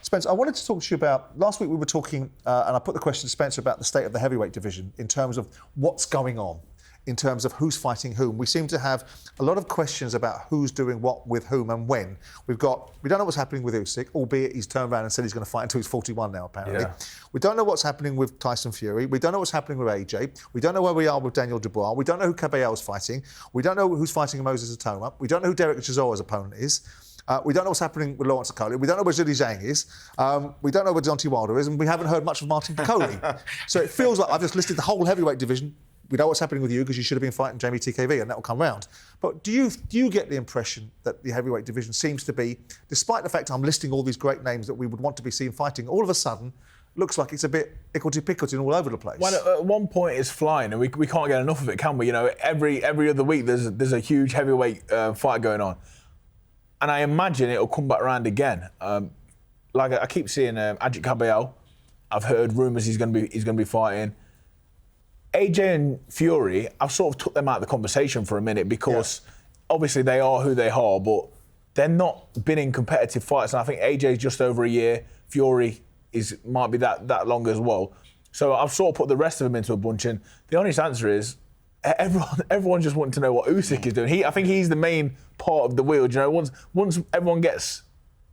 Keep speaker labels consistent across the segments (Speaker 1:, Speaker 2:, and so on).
Speaker 1: Spencer, I wanted to talk to you about, last week we were talking, and I put the question to Spencer about the state of the heavyweight division in terms of what's going on, in terms of who's fighting whom. We seem to have a lot of questions about who's doing what with whom and when. We don't know what's happening with Usyk, albeit he's turned around and said he's going to fight until he's 41 now, apparently.
Speaker 2: Yeah.
Speaker 1: We don't know what's happening with Tyson Fury. We don't know what's happening with AJ. We don't know where we are with Daniel Dubois. We don't know who Caballero's fighting. We don't know who's fighting Moses Atoma. We don't know who Derek Chisora's opponent is. We don't know what's happening with Lawrence Okoli. We don't know where Zhilei Zhang is. We don't know where Deontay Wilder is. And we haven't heard much of Martin Piccoli. So it feels like I've just listed the whole heavyweight division. We know what's happening with you because you should have been fighting Jamie TKV and that will come round. But do you get the impression that the heavyweight division seems to be, despite the fact I'm listing all these great names that we would want to be seen fighting, all of a sudden looks like it's a bit icklety-picklety and all over the place?
Speaker 2: Well, at one point it's flying and we can't get enough of it, can we? You know, every other week there's a huge heavyweight fight going on. And I imagine it'll come back around again. Like I keep seeing Ajit Caballero. I've heard rumours he's going to be fighting. AJ and Fury, I've sort of took them out of the conversation for a minute because obviously they are who they are, but they're not been in competitive fights. And I think AJ's just over a year. Fury might be that long as well. So I've sort of put the rest of them into a bunch. And the honest answer is, everyone's just wanting to know what Usyk is doing. I think he's the main part of the wheel. You know, once everyone gets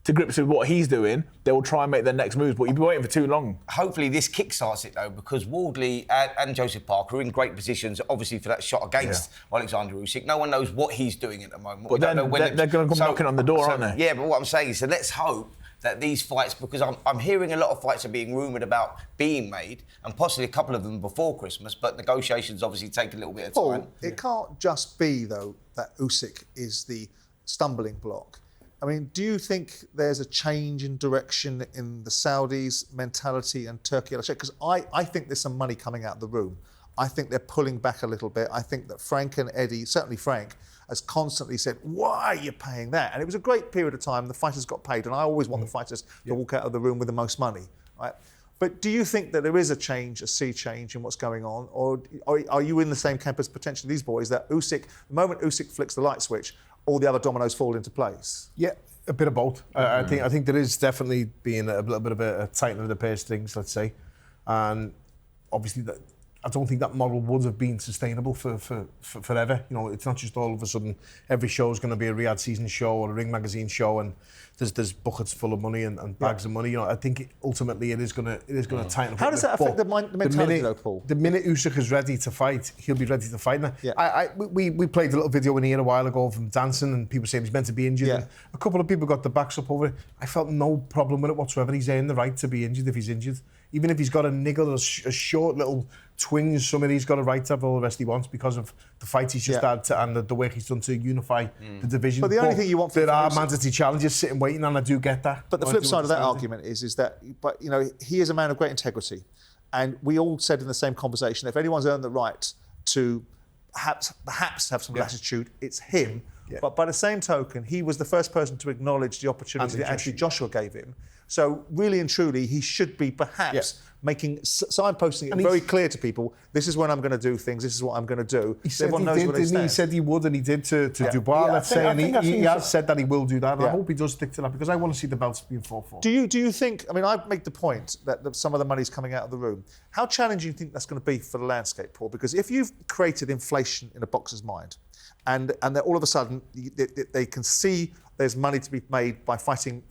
Speaker 2: to grips with what he's doing, they will try and make their next moves. But you'll be waiting for too long.
Speaker 3: Hopefully this kickstarts it though, because Wardley and Joseph Parker are in great positions, obviously for that shot against Alexander Usyk. No one knows what he's doing at the moment.
Speaker 2: But then they're going to come knocking on the door, aren't they?
Speaker 3: Yeah, but what I'm saying is, so let's hope that these fights, because I'm hearing a lot of fights are being rumoured about being made, and possibly a couple of them before Christmas, but negotiations obviously take a little bit of time.
Speaker 1: Paul, it can't just be, though, that Usyk is the stumbling block. I mean, do you think there's a change in direction in the Saudis' mentality and Turkey? Because I think there's some money coming out of the room. I think they're pulling back a little bit. I think that Frank and Eddie, certainly Frank, has constantly said, why are you paying that? And it was a great period of time. The fighters got paid, and I always want the fighters to walk out of the room with the most money, right? But do you think that there is a sea change in what's going on? Or are you in the same camp as potentially these boys, that Usyk, the moment Usyk flicks the light switch, all the other dominoes fall into place?
Speaker 4: Yeah, a bit of both. I think there is definitely being a little bit of a tightening of the purse strings, let's say. And obviously, I don't think that model would have been sustainable for forever. You know, it's not just all of a sudden every show is going to be a Riyadh season show or a Ring magazine show, and there's buckets full of money and bags of money. You know, I think ultimately it is going to tighten up.
Speaker 1: How does that affect the mentality, though, Paul?
Speaker 4: The minute Usyk is ready to fight, he'll be ready to fight. Now,
Speaker 1: yeah.
Speaker 4: We played a little video in here a while ago from dancing, and people saying he's meant to be injured.
Speaker 1: Yeah.
Speaker 4: And a couple of people got the backs up over it. I felt no problem with it whatsoever. He's earned the right to be injured if he's injured. Even if he's got a niggle or a short little twinge, he's got a right to have all the rest he wants because of the fight he's just had and the work he's done to unify the division.
Speaker 1: But the only thing you want
Speaker 4: there are mandatory challenges sitting waiting, and I do get that.
Speaker 1: But the flip side of that argument is that, but you know, he is a man of great integrity, and we all said in the same conversation, if anyone's earned the right to perhaps have some latitude, it's him. Yeah. But by the same token, he was the first person to acknowledge the opportunity that Anthony Joshua gave him. So really and truly, he should be perhaps signposting it very clear to people. This is when I'm going to do things. This is what I'm going to do.
Speaker 4: He said he said he would, and he did to Dubois. Let's say, and he has said that he will do that. And I hope he does stick to that, because I want to see the belts being fought for.
Speaker 1: Do you think? I mean, I make the point that some of the money's coming out of the room. How challenging do you think that's going to be for the landscape, Paul? Because if you've created inflation in a boxer's mind, and that all of a sudden they can see there's money to be made by fighting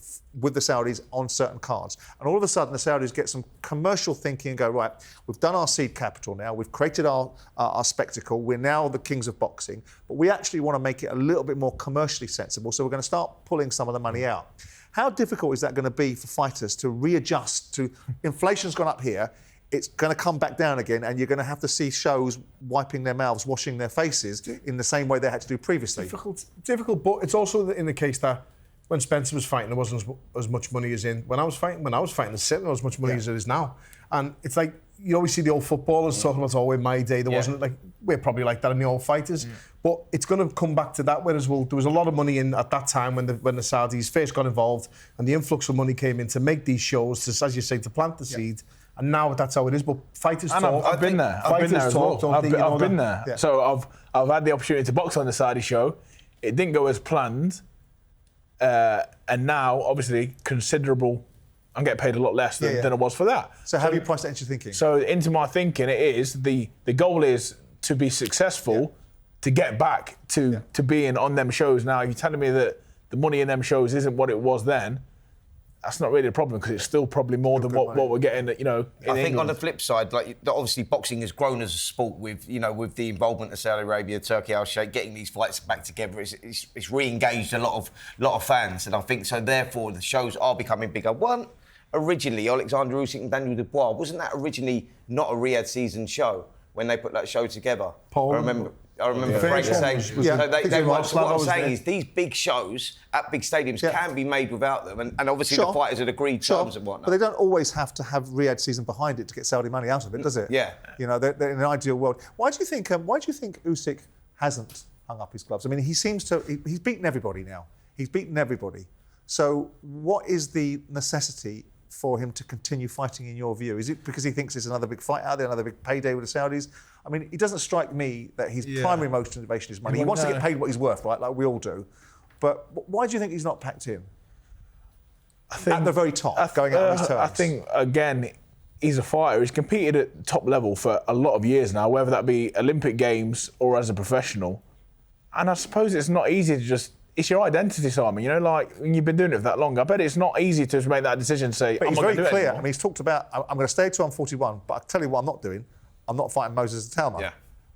Speaker 1: with the Saudis on certain cards. And all of a sudden the Saudis get some commercial thinking and go, right, we've done our seed capital now, we've created our spectacle, we're now the kings of boxing, but we actually want to make it a little bit more commercially sensible, so we're going to start pulling some of the money out. How difficult is that going to be for fighters to readjust to, inflation's gone up here, it's going to come back down again, and you're going to have to see shows wiping their mouths, washing their faces in the same way they had to do previously.
Speaker 4: Difficult, but it's also in the case that when Spencer was fighting, there wasn't as much money as in. When I was fighting, there's certainly not as much money as there is now. And it's like, you always see the old footballers talking about, in my day, there wasn't, like, we're probably like that in the old fighters. But it's going to come back to that, whereas there was a lot of money in at that time when the Saudis first got involved, and the influx of money came in to make these shows, to, as you say, to plant the seed. And now that's how it is. But fighters talk.
Speaker 2: I've been there. I've been there as well. I've been there. Yeah. So I've had the opportunity to box on the Saudi show. It didn't go as planned. And now, obviously, considerable I'm getting paid a lot less than I was for that.
Speaker 1: So how have you priced that into your thinking?
Speaker 2: So into my thinking, it is the goal is to be successful, to get back to being on them shows. Now, if you're telling me that the money in them shows isn't what it was then, that's not really a problem because it's still probably more than what we're getting, in
Speaker 3: I think
Speaker 2: England.
Speaker 3: on the flip side, like obviously boxing has grown as a sport with the involvement of Saudi Arabia, Turkey, Al Sheikh, getting these fights back together. It's re-engaged a lot of fans, and I think so. Therefore, the shows are becoming bigger. One, originally Alexander Usyk and Daniel Dubois, wasn't that originally not a Riyadh season show when they put that show together? I remember Frazer saying. What I'm saying is these big shows at big stadiums can be made without them, and obviously the fighters had agreed terms and whatnot.
Speaker 1: But they don't always have to have Riyadh season behind it to get Saudi money out of it, does it?
Speaker 3: Yeah.
Speaker 1: They're in an ideal world. Why do you think Usyk hasn't hung up his gloves? I mean, he seems to. He's beaten everybody now. He's beaten everybody. So what is the necessity for him to continue fighting, in your view? Is it because he thinks there's another big fight out there, another big payday with the Saudis? I mean, it doesn't strike me that his primary motivation is money. He wants to get paid what he's worth, right, like we all do. But why do you think he's not packed in? I think at the very top, going out on his terms.
Speaker 2: I think, again, he's a fighter. He's competed at top level for a lot of years now, whether that be Olympic Games or as a professional. And I suppose it's not easy to just... It's your identity, Simon. Like when you've been doing it for that long. I bet it's not easy to make that decision and say,
Speaker 1: but
Speaker 2: I'm
Speaker 1: he's
Speaker 2: not
Speaker 1: very
Speaker 2: going to do it
Speaker 1: clear.
Speaker 2: anymore.
Speaker 1: I mean, he's talked about, I'm going to stay till I'm 41, but I'll tell you what I'm not doing. I'm not fighting Moses Atalma.
Speaker 3: Yeah.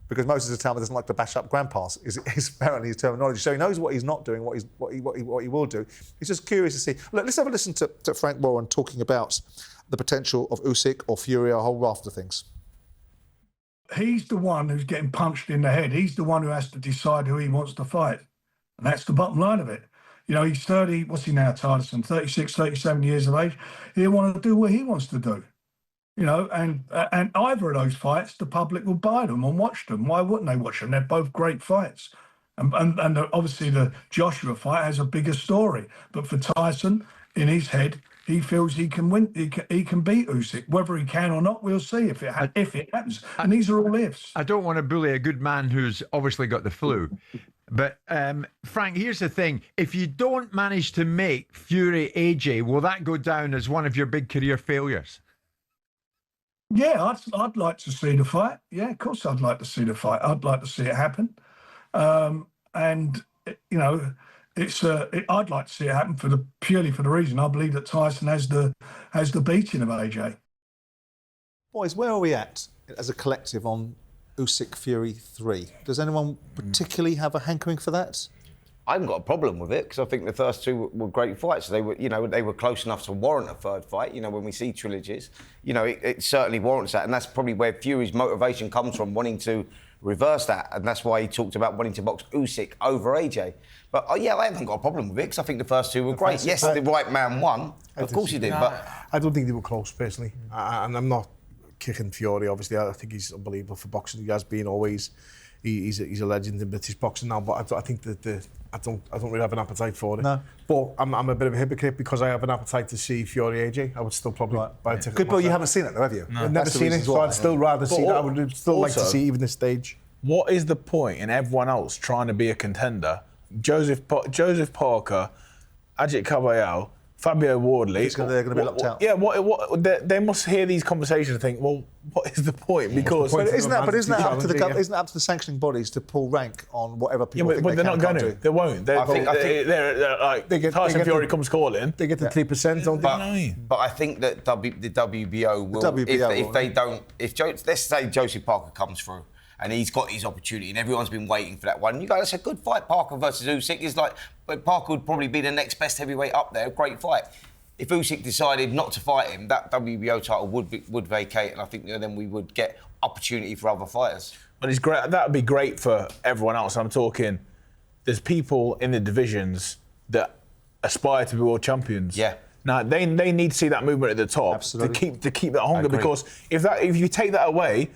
Speaker 1: Because Moses Atalma doesn't like to bash up grandpas, is apparently his terminology. So he knows what he's not doing, what he will do. He's just curious to see. Look, let's have a listen to Frank Warren talking about the potential of Usyk or Fury, a whole raft of things.
Speaker 5: He's the one who's getting punched in the head. He's the one who has to decide who he wants to fight. And that's the bottom line of it. He's 30, what's he now, Tyson? 36, 37 years of age. He'll want to do what he wants to do. And either of those fights, the public will buy them and watch them. Why wouldn't they watch them? They're both great fights. And obviously the Joshua fight has a bigger story. But for Tyson, in his head, he feels he can win. He can beat Usyk. Whether he can or not, we'll see if it happens. And these are all ifs.
Speaker 6: I don't want to bully a good man who's obviously got the flu. But, Frank, here's the thing. If you don't manage to make Fury AJ, will that go down as one of your big career failures?
Speaker 5: Yeah, I'd like to see the fight. Yeah, of course I'd like to see the fight. I'd like to see it happen. I'd like to see it happen purely for the reason I believe that Tyson has the beating of AJ.
Speaker 1: Boys, where are we at as a collective on Usyk Fury 3? Does anyone particularly have a hankering for that?
Speaker 3: I haven't got a problem with it because I think the first two were great fights. They were close enough to warrant a third fight. When we see trilogies, it certainly warrants that, and that's probably where Fury's motivation comes from, wanting to reverse that, and that's why he talked about wanting to box Usyk over AJ. But I haven't got a problem with it because I think the first two were great. Yes, the right man won. Of course he did, but
Speaker 4: I don't think they were close personally, and I'm not kicking Fury. Obviously, I think he's unbelievable for boxing. He has been always. He's a legend in British boxing now, but I think that I don't really have an appetite for it. No. But I'm a bit of a hypocrite because I have an appetite to see Fury AJ. I would still probably buy a ticket.
Speaker 1: Good, but you haven't seen it though, have you?
Speaker 4: No. I've never seen it, so I'd still rather see that. I would still like to see even this stage.
Speaker 2: What is the point in everyone else trying to be a contender? Joseph Parker, Ajit Caballero, Fabio Wardley.
Speaker 1: They're going to be locked out.
Speaker 2: Yeah, they must hear these conversations and think, well, what is the point? Because
Speaker 1: isn't that up to the sanctioning bodies to pull rank on whatever people think
Speaker 2: but
Speaker 1: they
Speaker 2: they're not going to.
Speaker 1: do?
Speaker 2: They won't. They're like Tyson Fury comes calling.
Speaker 4: They get the 3%, don't they?
Speaker 3: But I think that the WBO will. Let's say Joseph Parker comes through. And he's got his opportunity, and everyone's been waiting for that one. You go, that's a good fight, Parker versus Usyk. It's like, but Parker would probably be the next best heavyweight up there. Great fight. If Usyk decided not to fight him, that WBO title would vacate, and I think then we would get opportunity for other fighters.
Speaker 2: But it's great. That would be great for everyone else. I'm talking. There's people in the divisions that aspire to be world champions.
Speaker 3: Yeah.
Speaker 2: Now they need to see that movement at the top to keep that hunger, because if you take that away.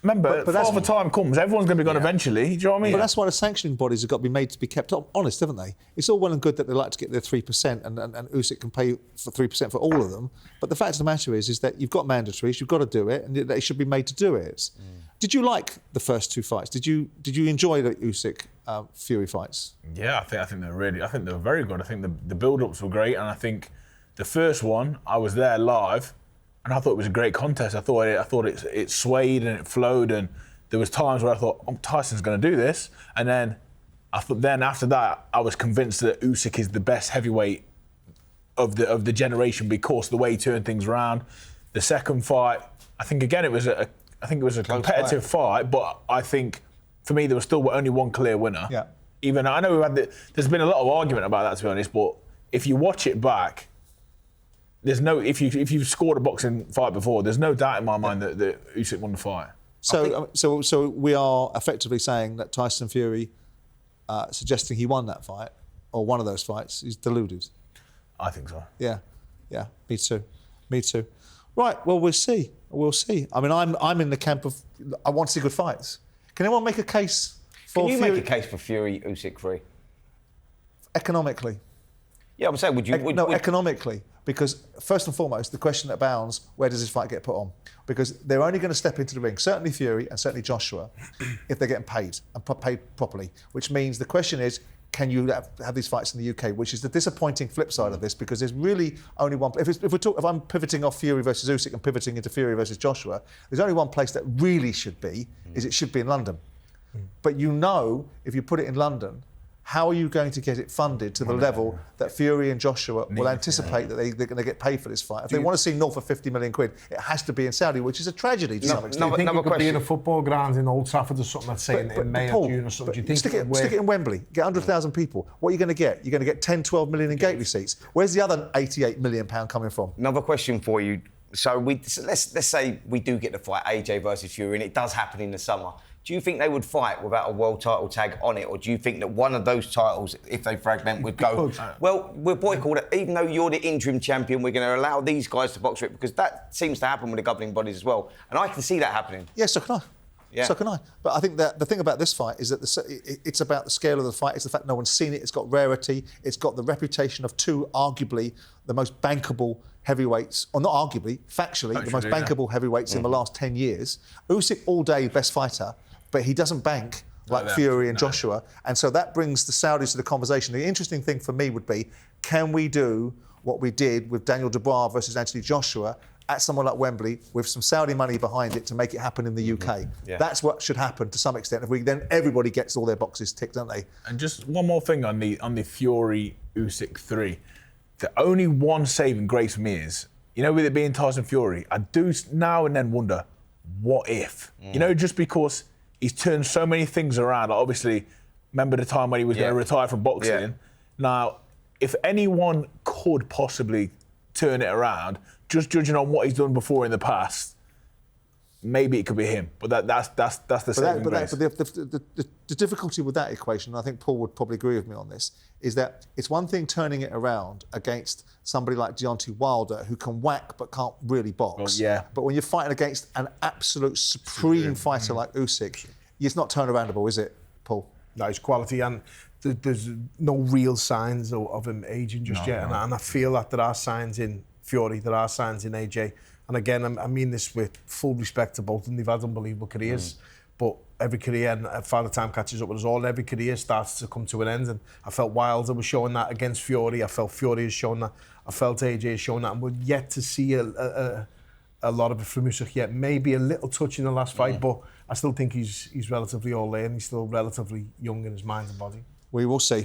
Speaker 2: Remember, before the time comes, everyone's going to be gone eventually. Do you know what I mean?
Speaker 1: But that's why the sanctioning bodies have got to be made to be kept honest, haven't they? It's all well and good that they like to get their 3%, and Usyk can pay for 3% for all of them. But the fact of the matter is that you've got mandatories, you've got to do it, and they should be made to do it. Did you like the first two fights? Did you enjoy the Usyk Fury fights?
Speaker 2: Yeah, I think they were very good. I think the build-ups were great, and I think The first one, I was there live, and I thought it was a great contest. I thought it swayed and it flowed, and there was times where I thought, oh, Tyson's going to do this, and then after that, I was convinced that Usyk is the best heavyweight of the generation because the way he turned things around. The second fight, I think again it was a competitive fight, but I think for me there was still only one clear winner.
Speaker 1: Yeah.
Speaker 2: Even I know there's been a lot of argument about that, to be honest, but if you watch it back, there's no if you've scored a boxing fight before, there's no doubt in my mind that Usyk won the fight.
Speaker 1: So we are effectively saying that Tyson Fury, suggesting he won that fight or one of those fights, is deluded.
Speaker 2: I think so.
Speaker 1: Yeah, me too. Right, well, we'll see. I mean, I'm in the camp of I want to see good fights. Can anyone make a case for
Speaker 3: Can you
Speaker 1: Fury?
Speaker 3: make a case for Fury, Usyk 3?
Speaker 1: Economically.
Speaker 3: Yeah, I'm saying, would you...
Speaker 1: Economically. Because first and foremost, the question that abounds, where does this fight get put on? Because they're only going to step into the ring, certainly Fury and certainly Joshua, if they're getting paid and paid properly. Which means the question is, can you have these fights in the UK? Which is the disappointing flip side of this, because there's really only one. If I'm pivoting off Fury versus Usyk and pivoting into Fury versus Joshua, there's only one place that really should be, is it should be in London. But you know, if you put it in London, how are you going to get it funded to the level that Fury and Joshua will anticipate that they're going to get paid for this fight? If they want to see north of 50 million quid, it has to be in Saudi, which is a tragedy to some extent.
Speaker 4: Do you think it could be in a football ground in Old Trafford or something, let's say, in May or June or something? Do you think
Speaker 1: stick it in Wembley, get 100,000 people. What are you going to get? You're going to get 10, 12 million in gate receipts. Where's the other 88 million pound coming from?
Speaker 3: Another question for you. So let's say we do get the fight, AJ versus Fury, and it does happen in the summer. Do you think they would fight without a world title tag on it, or do you think that one of those titles, if they fragment, would go, well, we'll boycott it, even though you're the interim champion, we're going to allow these guys to box for it, because that seems to happen with the governing bodies as well. And I can see that happening.
Speaker 1: Yeah, so can I.
Speaker 3: Yeah.
Speaker 1: So can I. But I think that the thing about this fight is that it's about the scale of the fight. It's the fact no one's seen it. It's got rarity. It's got the reputation of two, arguably, the most bankable heavyweights, or not arguably, factually, the most bankable heavyweights in the last 10 years. Usyk, all day, best fighter, but he doesn't bank like Fury and Joshua. And so that brings the Saudis to the conversation. The interesting thing for me would be, can we do what we did with Daniel Dubois versus Anthony Joshua at somewhere like Wembley with some Saudi money behind it to make it happen in the UK?
Speaker 3: Yeah.
Speaker 1: That's what should happen to some extent. If we then everybody gets all their boxes ticked, don't they?
Speaker 2: And just one more thing on the Fury Usyk 3. The only one saving grace for me is, you know, with it being Tyson Fury, I do now and then wonder, what if? You know, just because he's turned so many things around. Like obviously, remember the time when he was going to retire from boxing?
Speaker 3: Yeah.
Speaker 2: Now, if anyone could possibly turn it around, just judging on what he's done before in the past, maybe it could be him. But that's the saving grace.
Speaker 1: The difficulty with that equation, and I think Paul would probably agree with me on this, is that it's one thing turning it around against somebody like Deontay Wilder, who can whack but can't really box.
Speaker 2: Well, yeah.
Speaker 1: But when you're fighting against an absolute supreme fighter like Usyk, it's not turnaroundable, is it, Paul?
Speaker 4: No, it's quality, and there's no real signs of him aging just yet. And I feel that there are signs in Fury, there are signs in AJ. And again, I mean this with full respect to both of them. They've had unbelievable careers, but every career, and Father Time catches up with us all, every career starts to come to an end. And I felt Wilder was showing that against Fury. I felt Fury has shown that. I felt AJ has shown that. And we're yet to see a lot of it from Usyk yet. Maybe a little touch in the last fight, but I still think he's relatively all there, and he's still relatively young in his mind and body.
Speaker 1: We will see.